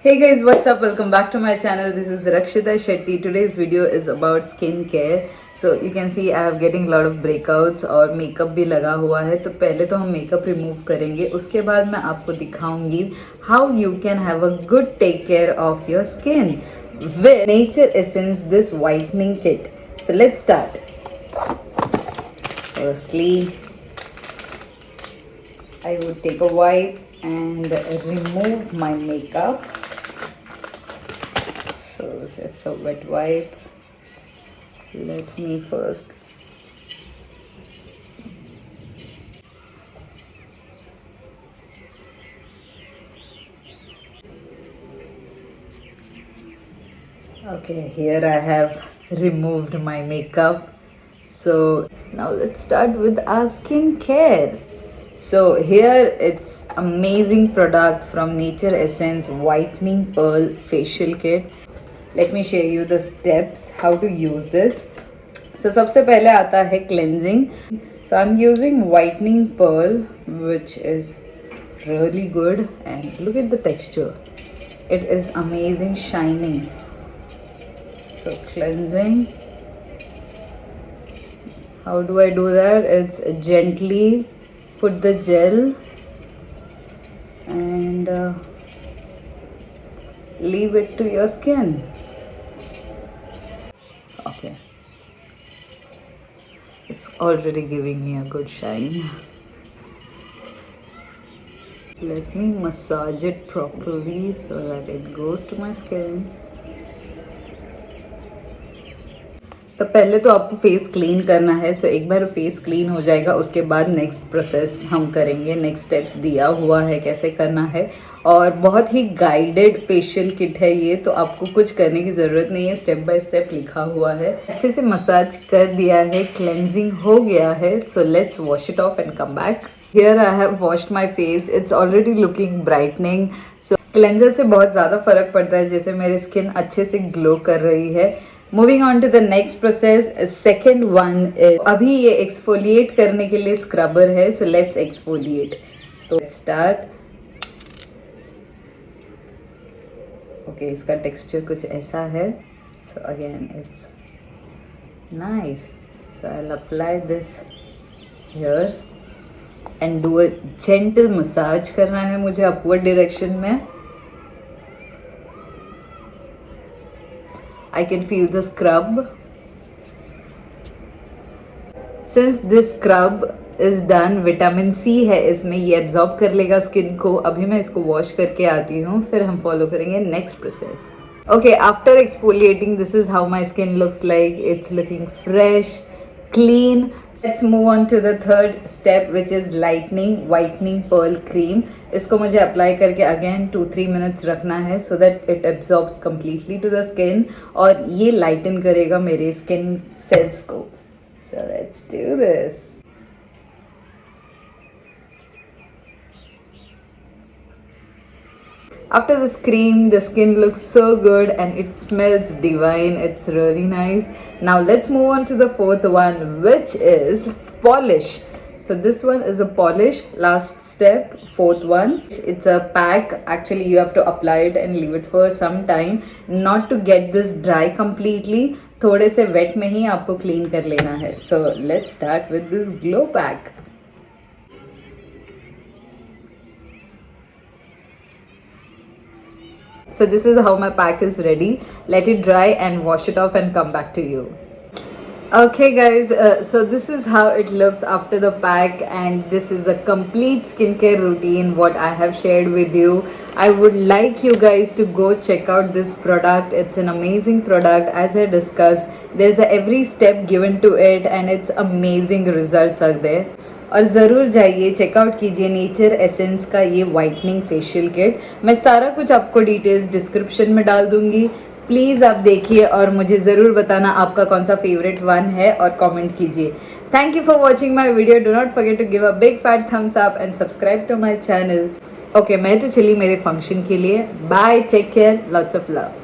Hey guys, what's up? Welcome back to my channel. This is Rakshita Shetty. Today's video is about skincare. So you can see I am getting a lot of breakouts और makeup भी लगा हुआ है. तो पहले तो हम makeup remove करेंगे, उसके बाद मैं आपको दिखाऊंगी how you can have a good take care of your skin with Nature Essence this whitening kit. So let's start. Firstly, I would take a wipe and remove my makeup. So it's a wet wipe. Let me first okay, here I have removed my makeup. So now let's start with our skincare. So here it's amazing product from Nature Essence Whitening Pearl Facial Kit. Let me show you the steps how to use this. So सबसे पहले आता है cleansing. So I'm using whitening pearl, which is really good, and look at the texture. It is amazing, shining. So cleansing. How do I do that? It's gently put the gel and leave it to your skin. Okay, it's already giving me a good shine. Let me massage it properly so that it goes to my skin. तो पहले तो आपको face clean करना है. सो एक बार face clean हो जाएगा, उसके बाद नेक्स्ट प्रोसेस हम करेंगे. नेक्स्ट स्टेप्स दिया हुआ है कैसे करना है, और बहुत ही गाइडेड फेशियल किट है ये, तो आपको कुछ करने की ज़रूरत नहीं है, स्टेप बाय स्टेप लिखा हुआ है. अच्छे से मसाज कर दिया है, क्लेंजिंग हो गया है. So let's wash it of and come back. Here I have washed my face. It's already looking brightening. So cleanser से बहुत ज़्यादा फर्क पड़ता है, जैसे मेरी स्किन अच्छे से ग्लो कर रही है. Moving on to the next process. Second one, अभी ये एक्सफोलिएट करने के लिए स्क्रबर है. So let's exfoliate. तो स्टार्ट. ओके, इसका टेक्सचर कुछ ऐसा है. So again it's nice. So I will apply this here and do a gentle massage. करना है मुझे अपवर्ड डायरेक्शन में. I can feel the scrub. Since this scrub is done, vitamin C है इसमें, ये एब्जॉर्ब कर लेगा स्किन को. अभी मैं इसको वॉश करके आती हूँ, फिर हम फॉलो करेंगे next process. Okay, after exfoliating this is how my skin looks like. It's looking fresh, clean. Let's move on to the third step, which is lightening whitening pearl cream. इसको मुझे apply करके again 2-3 minutes रखना है so that it absorbs completely to the skin, और ये लाइटन करेगा मेरे skin cells को. So let's do this. After this cream, the skin looks so good and it smells divine. It's really nice. Now let's move on to the fourth one, which is polish. So this one is a polish. Last step, fourth one. It's a pack. Actually, you have to apply it and leave it for some time, not to get this dry completely. थोड़े से wet में ही आपको clean कर लेना है. So let's start with this glow pack. So this is how my pack is ready. Let it dry and wash it off and come back to you. Okay guys, so this is how it looks after the pack, and this is a complete skincare routine what I have shared with you. I would like you guys to go check out this product. It's an amazing product. As I discussed, there's every step given to it and it's amazing results are there. और ज़रूर जाइए, checkout कीजिए nature essence का ये whitening facial kit. मैं सारा कुछ आपको डिटेल्स डिस्क्रिप्शन में डाल दूंगी. प्लीज़ आप देखिए और मुझे ज़रूर बताना आपका कौन सा फेवरेट वन है, और कमेंट कीजिए. Thank you for watching my video. Do not forget to give a big fat thumbs up and subscribe to my channel. Okay, मैं तो चली मेरे फंक्शन के लिए. Bye, take care, lots of love.